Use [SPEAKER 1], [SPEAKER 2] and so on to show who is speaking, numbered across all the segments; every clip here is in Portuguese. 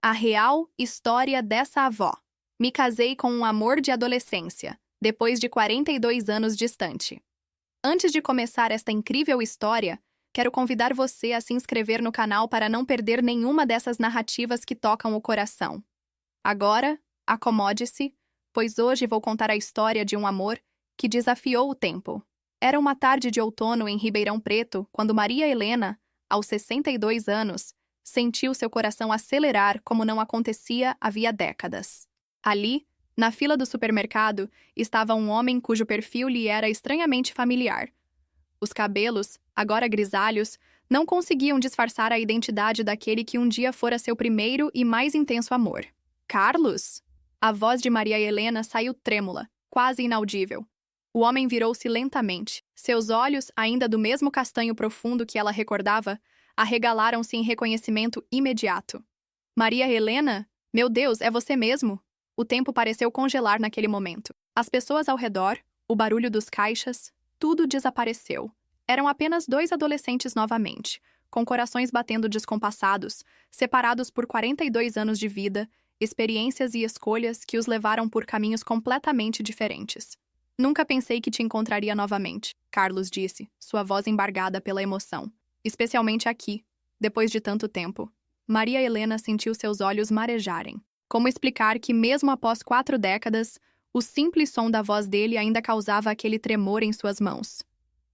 [SPEAKER 1] A real história dessa avó. Me casei com um amor de adolescência, depois de 42 anos distante. Antes de começar esta incrível história, quero convidar você a se inscrever no canal para não perder nenhuma dessas narrativas que tocam o coração. Agora, acomode-se, pois hoje vou contar a história de um amor que desafiou o tempo. Era uma tarde de outono em Ribeirão Preto, quando Maria Helena, aos 62 anos, sentiu seu coração acelerar como não acontecia havia décadas. Ali, na fila do supermercado, estava um homem cujo perfil lhe era estranhamente familiar. Os cabelos, agora grisalhos, não conseguiam disfarçar a identidade daquele que um dia fora seu primeiro e mais intenso amor. Carlos? A voz de Maria Helena saiu trêmula, quase inaudível. O homem virou-se lentamente. Seus olhos, ainda do mesmo castanho profundo que ela recordava, arregalaram-se em reconhecimento imediato. Maria Helena? Meu Deus, é você mesmo? O tempo pareceu congelar naquele momento. As pessoas ao redor, o barulho dos caixas, tudo desapareceu. Eram apenas dois adolescentes novamente, com corações batendo descompassados, separados por 42 anos de vida, experiências e escolhas que os levaram por caminhos completamente diferentes. Nunca pensei que te encontraria novamente, Carlos disse, sua voz embargada pela emoção. Especialmente aqui, depois de tanto tempo. Maria Helena sentiu seus olhos marejarem. Como explicar que, mesmo após 4 décadas, o simples som da voz dele ainda causava aquele tremor em suas mãos?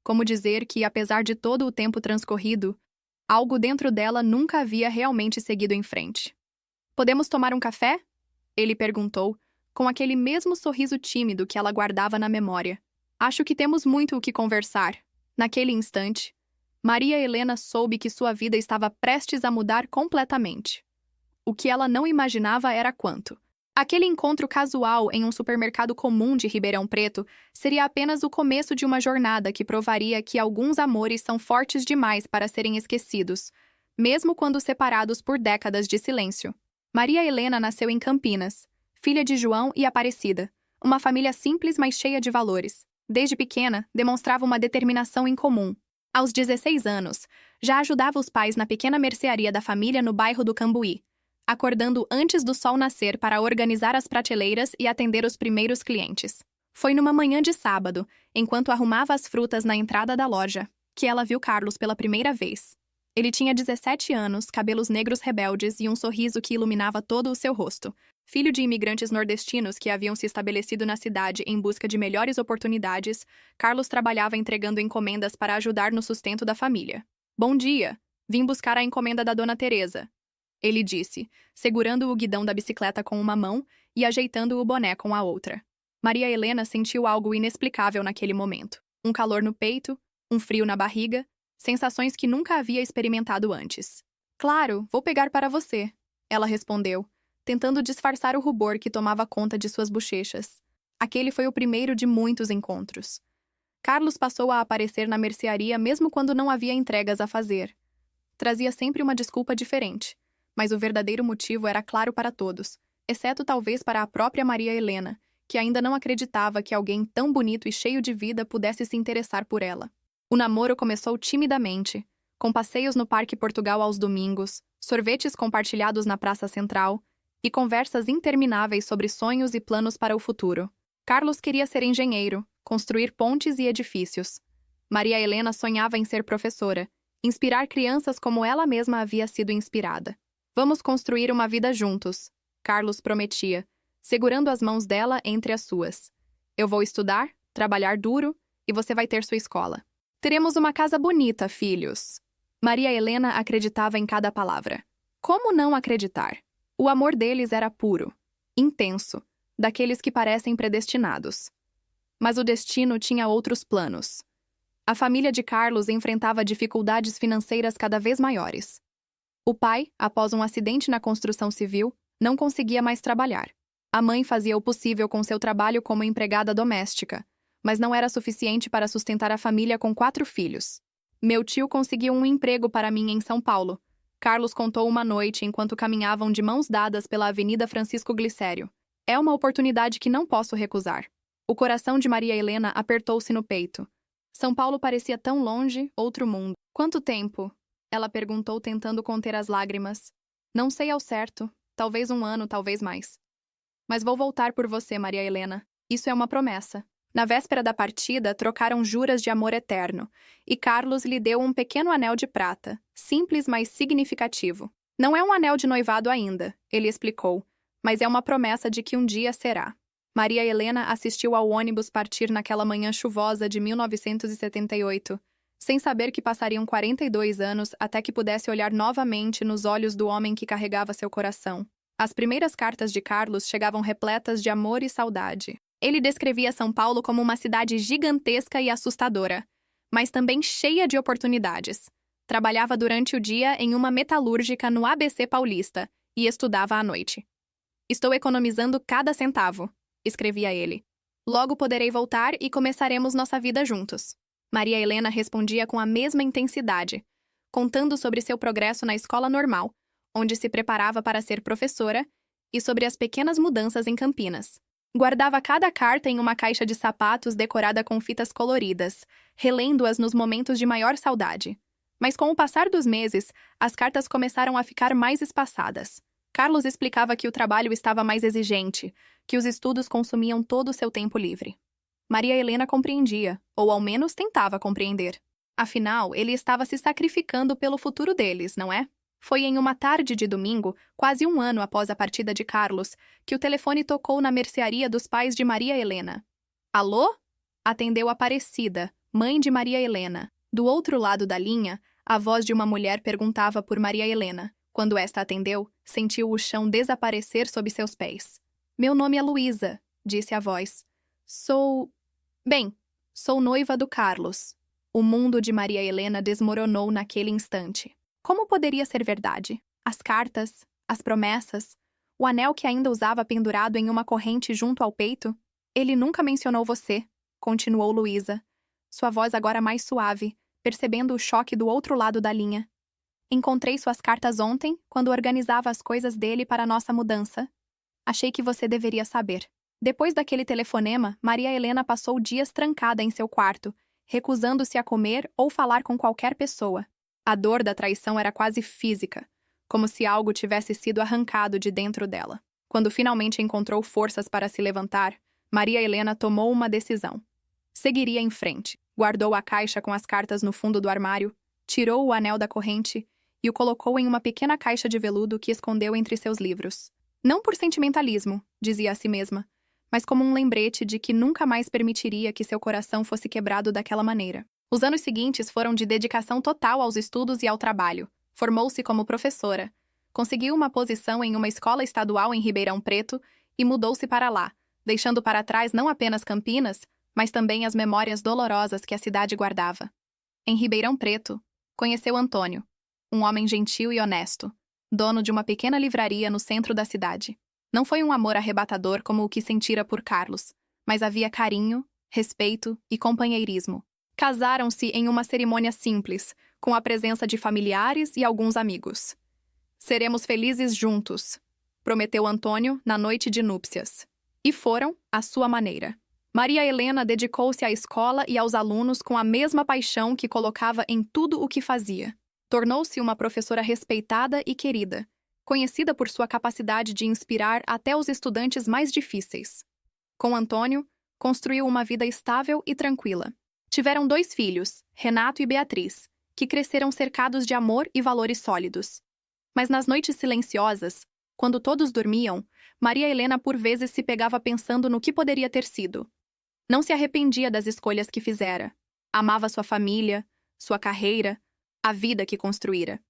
[SPEAKER 1] Como dizer que, apesar de todo o tempo transcorrido, algo dentro dela nunca havia realmente seguido em frente? Podemos tomar um café? Ele perguntou, com aquele mesmo sorriso tímido que ela guardava na memória. Acho que temos muito o que conversar. Naquele instante, Maria Helena soube que sua vida estava prestes a mudar completamente. O que ela não imaginava era quanto. Aquele encontro casual em um supermercado comum de Ribeirão Preto seria apenas o começo de uma jornada que provaria que alguns amores são fortes demais para serem esquecidos, mesmo quando separados por décadas de silêncio. Maria Helena nasceu em Campinas, filha de João e Aparecida, uma família simples, mas cheia de valores. Desde pequena, demonstrava uma determinação incomum. Aos 16 anos, já ajudava os pais na pequena mercearia da família no bairro do Cambuí, acordando antes do sol nascer para organizar as prateleiras e atender os primeiros clientes. Foi numa manhã de sábado, enquanto arrumava as frutas na entrada da loja, que ela viu Carlos pela primeira vez. Ele tinha 17 anos, cabelos negros rebeldes e um sorriso que iluminava todo o seu rosto. Filho de imigrantes nordestinos que haviam se estabelecido na cidade em busca de melhores oportunidades, Carlos trabalhava entregando encomendas para ajudar no sustento da família. Bom dia! Vim buscar a encomenda da Dona Teresa, ele disse, segurando o guidão da bicicleta com uma mão e ajeitando o boné com a outra. Maria Helena sentiu algo inexplicável naquele momento. Um calor no peito, um frio na barriga, sensações que nunca havia experimentado antes. Claro, vou pegar para você, ela respondeu, tentando disfarçar o rubor que tomava conta de suas bochechas. Aquele foi o primeiro de muitos encontros. Carlos passou a aparecer na mercearia mesmo quando não havia entregas a fazer. Trazia sempre uma desculpa diferente, mas o verdadeiro motivo era claro para todos, exceto talvez para a própria Maria Helena, que ainda não acreditava que alguém tão bonito e cheio de vida pudesse se interessar por ela. O namoro começou timidamente, com passeios no Parque Portugal aos domingos, sorvetes compartilhados na Praça Central e conversas intermináveis sobre sonhos e planos para o futuro. Carlos queria ser engenheiro, construir pontes e edifícios. Maria Helena sonhava em ser professora, inspirar crianças como ela mesma havia sido inspirada. Vamos construir uma vida juntos, Carlos prometia, segurando as mãos dela entre as suas. Eu vou estudar, trabalhar duro e você vai ter sua escola. Teremos uma casa bonita, filhos. Maria Helena acreditava em cada palavra. Como não acreditar? O amor deles era puro, intenso, daqueles que parecem predestinados. Mas o destino tinha outros planos. A família de Carlos enfrentava dificuldades financeiras cada vez maiores. O pai, após um acidente na construção civil, não conseguia mais trabalhar. A mãe fazia o possível com seu trabalho como empregada doméstica, mas não era suficiente para sustentar a família com 4 filhos. Meu tio conseguiu um emprego para mim em São Paulo, Carlos contou uma noite enquanto caminhavam de mãos dadas pela Avenida Francisco Glicério. É uma oportunidade que não posso recusar. O coração de Maria Helena apertou-se no peito. São Paulo parecia tão longe, outro mundo. Quanto tempo? Ela perguntou tentando conter as lágrimas. Não sei ao certo. talvez um ano, talvez mais. Mas vou voltar por você, Maria Helena. Isso é uma promessa. Na véspera da partida, trocaram juras de amor eterno, e Carlos lhe deu um pequeno anel de prata, simples, mas significativo. Não é um anel de noivado ainda, ele explicou, mas é uma promessa de que um dia será. Maria Helena assistiu ao ônibus partir naquela manhã chuvosa de 1978, sem saber que passariam 42 anos até que pudesse olhar novamente nos olhos do homem que carregava seu coração. As primeiras cartas de Carlos chegavam repletas de amor e saudade. Ele descrevia São Paulo como uma cidade gigantesca e assustadora, mas também cheia de oportunidades. Trabalhava durante o dia em uma metalúrgica no ABC Paulista e estudava à noite. Estou economizando cada centavo, escrevia ele. Logo poderei voltar e começaremos nossa vida juntos. Maria Helena respondia com a mesma intensidade, contando sobre seu progresso na escola normal, onde se preparava para ser professora, e sobre as pequenas mudanças em Campinas. Guardava cada carta em uma caixa de sapatos decorada com fitas coloridas, relendo-as nos momentos de maior saudade. Mas com o passar dos meses, as cartas começaram a ficar mais espaçadas. Carlos explicava que o trabalho estava mais exigente, que os estudos consumiam todo o seu tempo livre. Maria Helena compreendia, ou ao menos tentava compreender. Afinal, ele estava se sacrificando pelo futuro deles, não é? Foi em uma tarde de domingo, quase um ano após a partida de Carlos, que o telefone tocou na mercearia dos pais de Maria Helena. Alô? Atendeu Aparecida, mãe de Maria Helena. Do outro lado da linha, a voz de uma mulher perguntava por Maria Helena. Quando esta atendeu, sentiu o chão desaparecer sob seus pés. Meu nome é Luísa, disse a voz. Sou noiva do Carlos. O mundo de Maria Helena desmoronou naquele instante. Como poderia ser verdade? As cartas, as promessas, o anel que ainda usava pendurado em uma corrente junto ao peito? Ele nunca mencionou você, continuou Luísa, sua voz agora mais suave, percebendo o choque do outro lado da linha. Encontrei suas cartas ontem, quando organizava as coisas dele para a nossa mudança. Achei que você deveria saber. Depois daquele telefonema, Maria Helena passou dias trancada em seu quarto, recusando-se a comer ou falar com qualquer pessoa. A dor da traição era quase física, como se algo tivesse sido arrancado de dentro dela. Quando finalmente encontrou forças para se levantar, Maria Helena tomou uma decisão. Seguiria em frente. Guardou a caixa com as cartas no fundo do armário, tirou o anel da corrente e o colocou em uma pequena caixa de veludo que escondeu entre seus livros. Não por sentimentalismo, dizia a si mesma, mas como um lembrete de que nunca mais permitiria que seu coração fosse quebrado daquela maneira. Os anos seguintes foram de dedicação total aos estudos e ao trabalho. Formou-se como professora. Conseguiu uma posição em uma escola estadual em Ribeirão Preto e mudou-se para lá, deixando para trás não apenas Campinas, mas também as memórias dolorosas que a cidade guardava. Em Ribeirão Preto, conheceu Antônio, um homem gentil e honesto, dono de uma pequena livraria no centro da cidade. Não foi um amor arrebatador como o que sentira por Carlos, mas havia carinho, respeito e companheirismo. Casaram-se em uma cerimônia simples, com a presença de familiares e alguns amigos. Seremos felizes juntos, prometeu Antônio na noite de núpcias. E foram à sua maneira. Maria Helena dedicou-se à escola e aos alunos com a mesma paixão que colocava em tudo o que fazia. Tornou-se uma professora respeitada e querida, conhecida por sua capacidade de inspirar até os estudantes mais difíceis. Com Antônio, construiu uma vida estável e tranquila. Tiveram 2 filhos, Renato e Beatriz, que cresceram cercados de amor e valores sólidos. Mas nas noites silenciosas, quando todos dormiam, Maria Helena por vezes se pegava pensando no que poderia ter sido. Não se arrependia das escolhas que fizera. Amava sua família, sua carreira, a vida que construíra.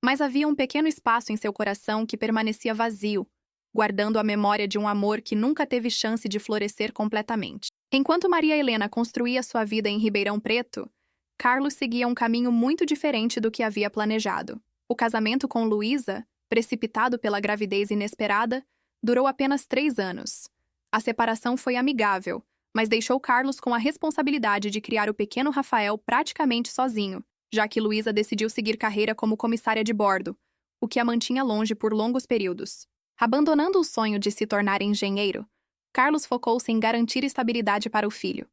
[SPEAKER 1] Mas havia um pequeno espaço em seu coração que permanecia vazio, guardando a memória de um amor que nunca teve chance de florescer completamente. Enquanto Maria Helena construía sua vida em Ribeirão Preto, Carlos seguia um caminho muito diferente do que havia planejado. O casamento com Luísa, precipitado pela gravidez inesperada, durou apenas 3 anos. A separação foi amigável, mas deixou Carlos com a responsabilidade de criar o pequeno Rafael praticamente sozinho, já que Luísa decidiu seguir carreira como comissária de bordo, o que a mantinha longe por longos períodos. Abandonando o sonho de se tornar engenheiro, Carlos focou-se em garantir estabilidade para o filho.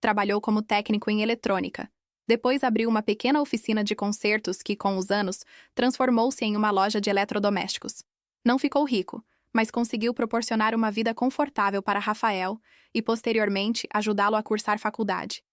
[SPEAKER 1] Trabalhou como técnico em eletrônica. Depois abriu uma pequena oficina de consertos que, com os anos, transformou-se em uma loja de eletrodomésticos. Não ficou rico, mas conseguiu proporcionar uma vida confortável para Rafael e, posteriormente, ajudá-lo a cursar faculdade.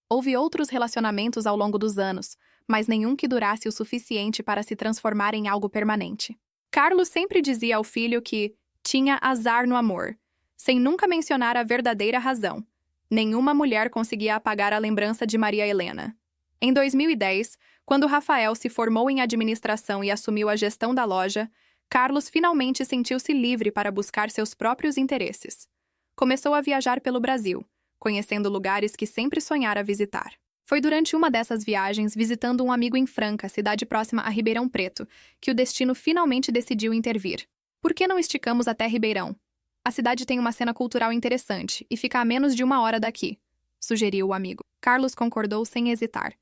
[SPEAKER 1] Houve outros relacionamentos ao longo dos anos, mas nenhum que durasse o suficiente para se transformar em algo permanente. Carlos sempre dizia ao filho que tinha azar no amor, sem nunca mencionar a verdadeira razão. Nenhuma mulher conseguia apagar a lembrança de Maria Helena. Em 2010, quando Rafael se formou em administração e assumiu a gestão da loja, Carlos finalmente sentiu-se livre para buscar seus próprios interesses. Começou a viajar pelo Brasil, conhecendo lugares que sempre sonhara visitar. Foi durante uma dessas viagens, visitando um amigo em Franca, cidade próxima a Ribeirão Preto, que o destino finalmente decidiu intervir. Por que não esticamos até Ribeirão? A cidade tem uma cena cultural interessante e fica a menos de 1 hora daqui, sugeriu o amigo. Carlos concordou sem hesitar.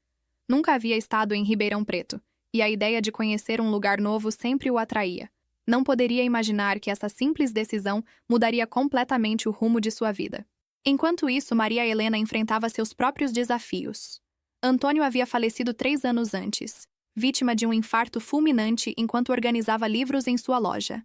[SPEAKER 1] Nunca havia estado em Ribeirão Preto, e a ideia de conhecer um lugar novo sempre o atraía. Não poderia imaginar que essa simples decisão mudaria completamente o rumo de sua vida. Enquanto isso, Maria Helena enfrentava seus próprios desafios. Antônio havia falecido 3 anos antes, vítima de um infarto fulminante enquanto organizava livros em sua loja.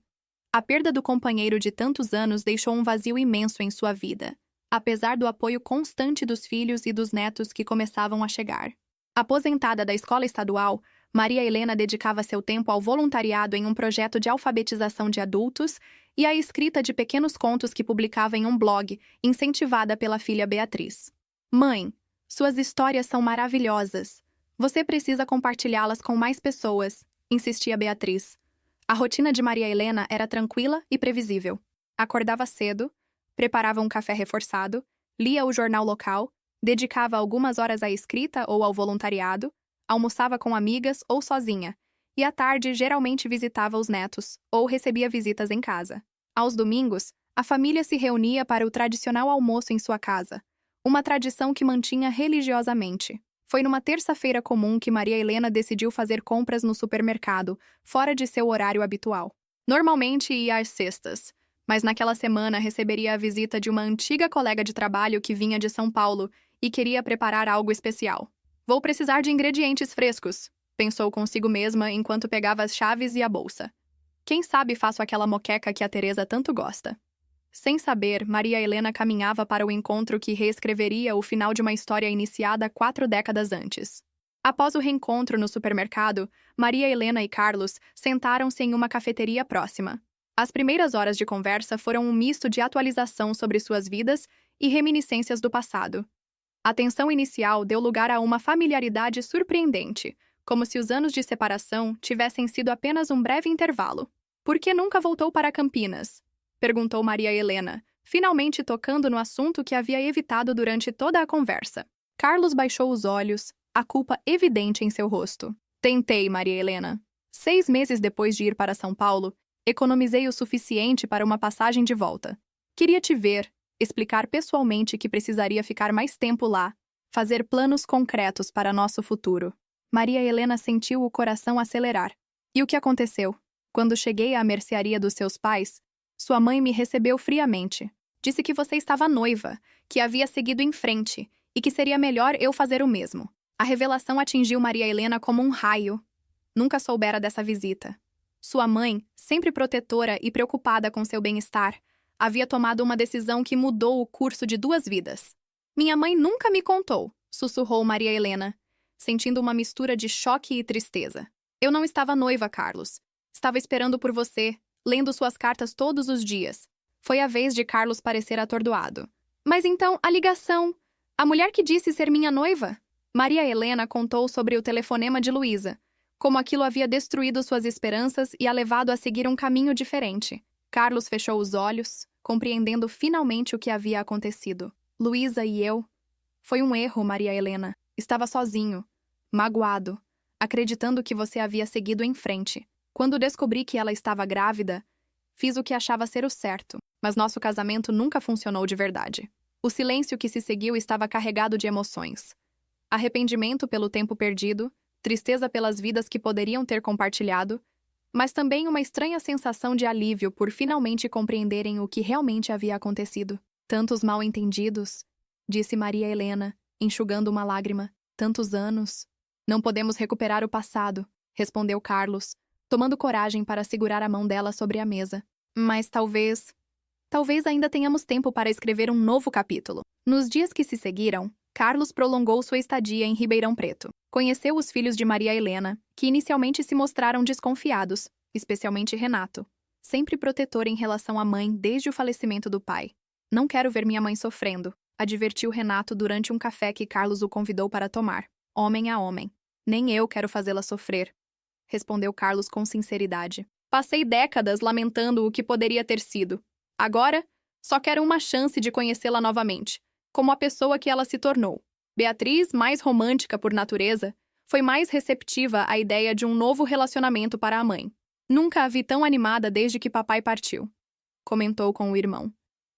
[SPEAKER 1] A perda do companheiro de tantos anos deixou um vazio imenso em sua vida, apesar do apoio constante dos filhos e dos netos que começavam a chegar. Aposentada da escola estadual, Maria Helena dedicava seu tempo ao voluntariado em um projeto de alfabetização de adultos e à escrita de pequenos contos que publicava em um blog, incentivada pela filha Beatriz. Mãe, suas histórias são maravilhosas. Você precisa compartilhá-las com mais pessoas, insistia Beatriz. A rotina de Maria Helena era tranquila e previsível. Acordava cedo, preparava um café reforçado, lia o jornal local, dedicava algumas horas à escrita ou ao voluntariado, almoçava com amigas ou sozinha, e à tarde geralmente visitava os netos ou recebia visitas em casa. Aos domingos, a família se reunia para o tradicional almoço em sua casa, uma tradição que mantinha religiosamente. Foi numa terça-feira comum que Maria Helena decidiu fazer compras no supermercado, fora de seu horário habitual. Normalmente ia às sextas, mas naquela semana receberia a visita de uma antiga colega de trabalho que vinha de São Paulo e queria preparar algo especial. Vou precisar de ingredientes frescos, pensou consigo mesma enquanto pegava as chaves e a bolsa. Quem sabe faço aquela moqueca que a Teresa tanto gosta. Sem saber, Maria Helena caminhava para o encontro que reescreveria o final de uma história iniciada 4 décadas antes. Após o reencontro no supermercado, Maria Helena e Carlos sentaram-se em uma cafeteria próxima. As primeiras horas de conversa foram um misto de atualização sobre suas vidas e reminiscências do passado. A tensão inicial deu lugar a uma familiaridade surpreendente, como se os anos de separação tivessem sido apenas um breve intervalo. Por que nunca voltou para Campinas? Perguntou Maria Helena, finalmente tocando no assunto que havia evitado durante toda a conversa. Carlos baixou os olhos, a culpa evidente em seu rosto. Tentei, Maria Helena. 6 meses depois de ir para São Paulo, economizei o suficiente para uma passagem de volta. Queria te ver, explicar pessoalmente que precisaria ficar mais tempo lá, fazer planos concretos para nosso futuro. Maria Helena sentiu o coração acelerar. E o que aconteceu? Quando cheguei à mercearia dos seus pais, sua mãe me recebeu friamente. Disse que você estava noiva, que havia seguido em frente e que seria melhor eu fazer o mesmo. A revelação atingiu Maria Helena como um raio. Nunca soubera dessa visita. Sua mãe, sempre protetora e preocupada com seu bem-estar, havia tomado uma decisão que mudou o curso de 2 vidas. Minha mãe nunca me contou, sussurrou Maria Helena, sentindo uma mistura de choque e tristeza. Eu não estava noiva, Carlos. Estava esperando por você, lendo suas cartas todos os dias. Foi a vez de Carlos parecer atordoado. Mas então, a ligação? A mulher que disse ser minha noiva? Maria Helena contou sobre o telefonema de Luísa, como aquilo havia destruído suas esperanças e a levado a seguir um caminho diferente. Carlos fechou os olhos, compreendendo finalmente o que havia acontecido. Luísa e eu. Foi um erro, Maria Helena. Estava sozinho, magoado, acreditando que você havia seguido em frente. Quando descobri que ela estava grávida, fiz o que achava ser o certo, mas nosso casamento nunca funcionou de verdade. O silêncio que se seguiu estava carregado de emoções. Arrependimento pelo tempo perdido, tristeza pelas vidas que poderiam ter compartilhado, mas também uma estranha sensação de alívio por finalmente compreenderem o que realmente havia acontecido. Tantos mal-entendidos, disse Maria Helena, enxugando uma lágrima. Tantos anos. Não podemos recuperar o passado, respondeu Carlos, tomando coragem para segurar a mão dela sobre a mesa. Mas talvez ainda tenhamos tempo para escrever um novo capítulo. Nos dias que se seguiram, Carlos prolongou sua estadia em Ribeirão Preto. Conheceu os filhos de Maria Helena, que inicialmente se mostraram desconfiados, especialmente Renato, sempre protetor em relação à mãe desde o falecimento do pai. Não quero ver minha mãe sofrendo, advertiu Renato durante um café que Carlos o convidou para tomar, homem a homem. Nem eu quero fazê-la sofrer, respondeu Carlos com sinceridade. Passei décadas lamentando o que poderia ter sido. Agora, só quero uma chance de conhecê-la novamente, como a pessoa que ela se tornou. Beatriz, mais romântica por natureza, foi mais receptiva à ideia de um novo relacionamento para a mãe. Nunca a vi tão animada desde que papai partiu, comentou com o irmão.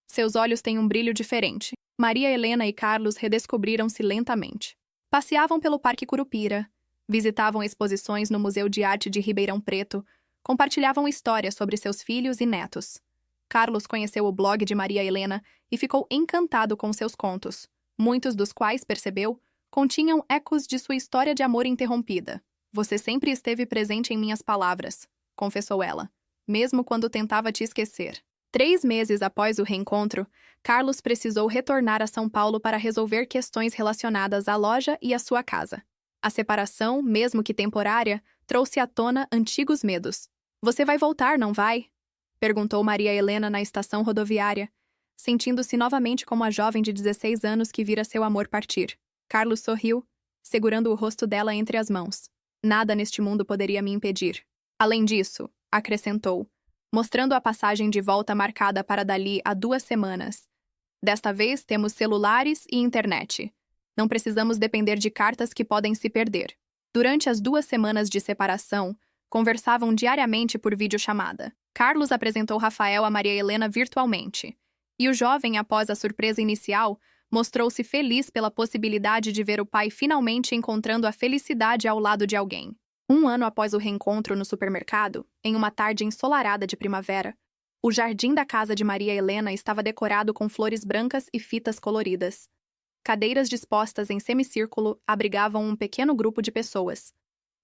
[SPEAKER 1] Seus olhos têm um brilho diferente. Maria Helena e Carlos redescobriram-se lentamente. Passeavam pelo Parque Curupira, visitavam exposições no Museu de Arte de Ribeirão Preto, compartilhavam histórias sobre seus filhos e netos. Carlos conheceu o blog de Maria Helena e ficou encantado com seus contos, muitos dos quais, percebeu, continham ecos de sua história de amor interrompida. Você sempre esteve presente em minhas palavras, confessou ela, mesmo quando tentava te esquecer. 3 meses após o reencontro, Carlos precisou retornar a São Paulo para resolver questões relacionadas à loja e à sua casa. A separação, mesmo que temporária, trouxe à tona antigos medos. Você vai voltar, não vai? Perguntou Maria Helena na estação rodoviária, sentindo-se novamente como a jovem de 16 anos que vira seu amor partir. Carlos sorriu, segurando o rosto dela entre as mãos. Nada neste mundo poderia me impedir. Além disso, acrescentou, mostrando a passagem de volta marcada para dali a 2 semanas. Desta vez temos celulares e internet. Não precisamos depender de cartas que podem se perder. Durante as 2 semanas de separação, conversavam diariamente por videochamada. Carlos apresentou Rafael a Maria Helena virtualmente. E o jovem, após a surpresa inicial, mostrou-se feliz pela possibilidade de ver o pai finalmente encontrando a felicidade ao lado de alguém. 1 ano após o reencontro no supermercado, em uma tarde ensolarada de primavera, o jardim da casa de Maria Helena estava decorado com flores brancas e fitas coloridas. Cadeiras dispostas em semicírculo abrigavam um pequeno grupo de pessoas.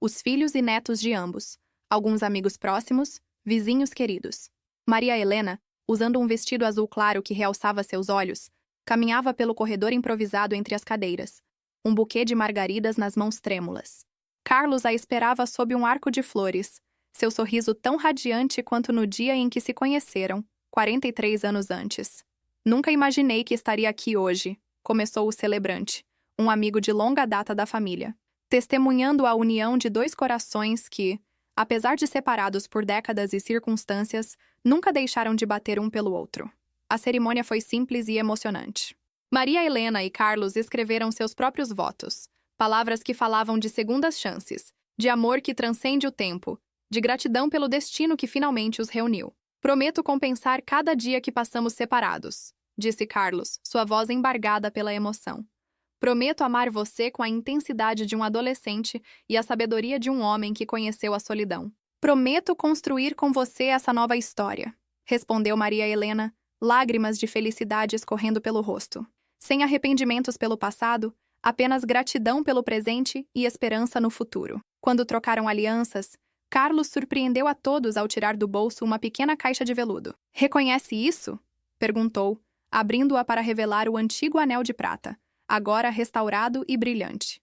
[SPEAKER 1] Os filhos e netos de ambos, alguns amigos próximos, vizinhos queridos. Maria Helena, usando um vestido azul claro que realçava seus olhos, caminhava pelo corredor improvisado entre as cadeiras, um buquê de margaridas nas mãos trêmulas. Carlos a esperava sob um arco de flores, seu sorriso tão radiante quanto no dia em que se conheceram, 43 anos antes. Nunca imaginei que estaria aqui hoje, começou o celebrante, um amigo de longa data da família, testemunhando a união de 2 corações que, apesar de separados por décadas e circunstâncias, nunca deixaram de bater um pelo outro. A cerimônia foi simples e emocionante. Maria Helena e Carlos escreveram seus próprios votos, palavras que falavam de segundas chances, de amor que transcende o tempo, de gratidão pelo destino que finalmente os reuniu. Prometo compensar cada dia que passamos separados, disse Carlos, sua voz embargada pela emoção. Prometo amar você com a intensidade de um adolescente e a sabedoria de um homem que conheceu a solidão. Prometo construir com você essa nova história, respondeu Maria Helena, lágrimas de felicidade escorrendo pelo rosto. Sem arrependimentos pelo passado, apenas gratidão pelo presente e esperança no futuro. Quando trocaram alianças, Carlos surpreendeu a todos ao tirar do bolso uma pequena caixa de veludo. Reconhece isso? Perguntou, abrindo-a para revelar o antigo anel de prata, agora restaurado e brilhante.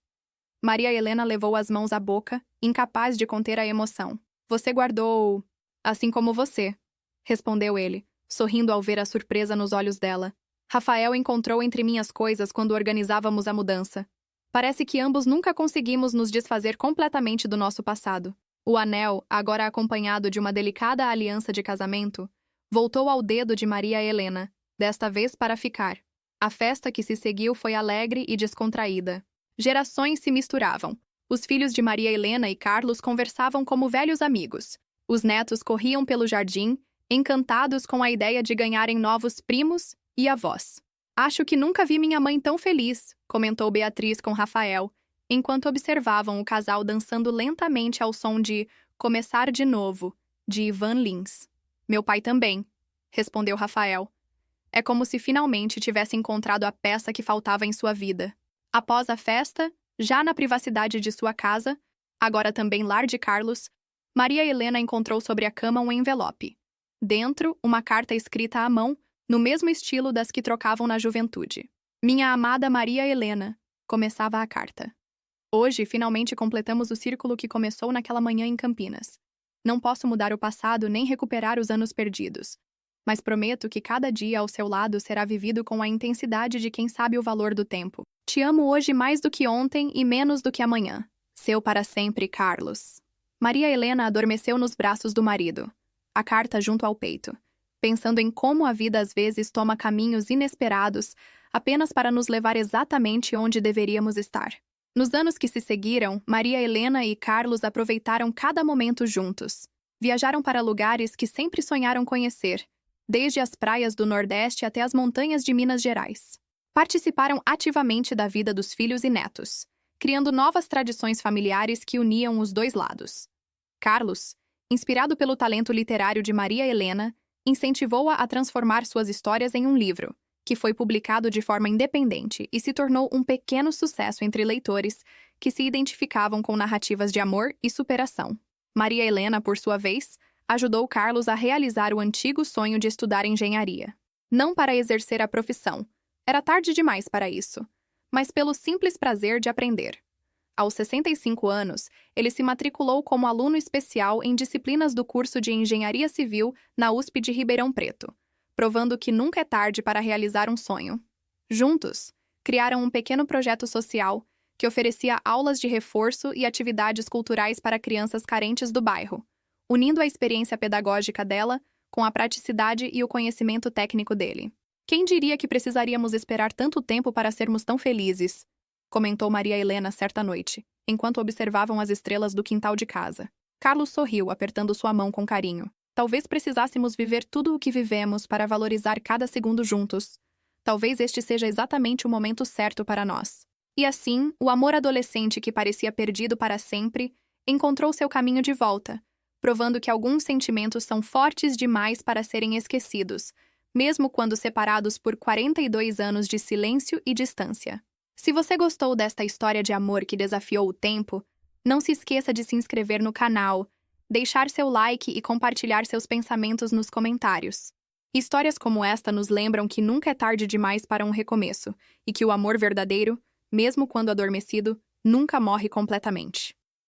[SPEAKER 1] Maria Helena levou as mãos à boca, incapaz de conter a emoção. Você guardou... assim como você, respondeu ele, sorrindo ao ver a surpresa nos olhos dela. Rafael encontrou entre minhas coisas quando organizávamos a mudança. Parece que ambos nunca conseguimos nos desfazer completamente do nosso passado. O anel, agora acompanhado de uma delicada aliança de casamento, voltou ao dedo de Maria Helena, desta vez para ficar. A festa que se seguiu foi alegre e descontraída. Gerações se misturavam. Os filhos de Maria Helena e Carlos conversavam como velhos amigos. Os netos corriam pelo jardim, encantados com a ideia de ganharem novos primos e avós. Acho que nunca vi minha mãe tão feliz, comentou Beatriz com Rafael, enquanto observavam o casal dançando lentamente ao som de Começar de Novo, de Ivan Lins. Meu pai também, respondeu Rafael. É como se finalmente tivesse encontrado a peça que faltava em sua vida. Após a festa, já na privacidade de sua casa, agora também lar de Carlos, Maria Helena encontrou sobre a cama um envelope. Dentro, uma carta escrita à mão, no mesmo estilo das que trocavam na juventude. Minha amada Maria Helena, começava a carta. Hoje, finalmente completamos o círculo que começou naquela manhã em Campinas. Não posso mudar o passado nem recuperar os anos perdidos, mas prometo que cada dia ao seu lado será vivido com a intensidade de quem sabe o valor do tempo. Te amo hoje mais do que ontem e menos do que amanhã. Seu para sempre, Carlos. Maria Helena adormeceu nos braços do marido, a carta junto ao peito, pensando em como a vida às vezes toma caminhos inesperados apenas para nos levar exatamente onde deveríamos estar. Nos anos que se seguiram, Maria Helena e Carlos aproveitaram cada momento juntos. Viajaram para lugares que sempre sonharam conhecer, desde as praias do Nordeste até as montanhas de Minas Gerais. Participaram ativamente da vida dos filhos e netos, criando novas tradições familiares que uniam os dois lados. Carlos, inspirado pelo talento literário de Maria Helena, incentivou-a a transformar suas histórias em um livro, que foi publicado de forma independente e se tornou um pequeno sucesso entre leitores que se identificavam com narrativas de amor e superação. Maria Helena, por sua vez, ajudou Carlos a realizar o antigo sonho de estudar engenharia. Não para exercer a profissão, era tarde demais para isso, mas pelo simples prazer de aprender. Aos 65 anos, ele se matriculou como aluno especial em disciplinas do curso de Engenharia Civil na USP de Ribeirão Preto, provando que nunca é tarde para realizar um sonho. Juntos, criaram um pequeno projeto social que oferecia aulas de reforço e atividades culturais para crianças carentes do bairro, unindo a experiência pedagógica dela com a praticidade e o conhecimento técnico dele. Quem diria que precisaríamos esperar tanto tempo para sermos tão felizes? Comentou Maria Helena certa noite, enquanto observavam as estrelas do quintal de casa. Carlos sorriu, apertando sua mão com carinho. Talvez precisássemos viver tudo o que vivemos para valorizar cada segundo juntos. Talvez este seja exatamente o momento certo para nós. E assim, o amor adolescente que parecia perdido para sempre, encontrou seu caminho de volta, provando que alguns sentimentos são fortes demais para serem esquecidos, mesmo quando separados por 42 anos de silêncio e distância. Se você gostou desta história de amor que desafiou o tempo, não se esqueça de se inscrever no canal, deixar seu like e compartilhar seus pensamentos nos comentários. Histórias como esta nos lembram que nunca é tarde demais para um recomeço e que o amor verdadeiro, mesmo quando adormecido, nunca morre completamente.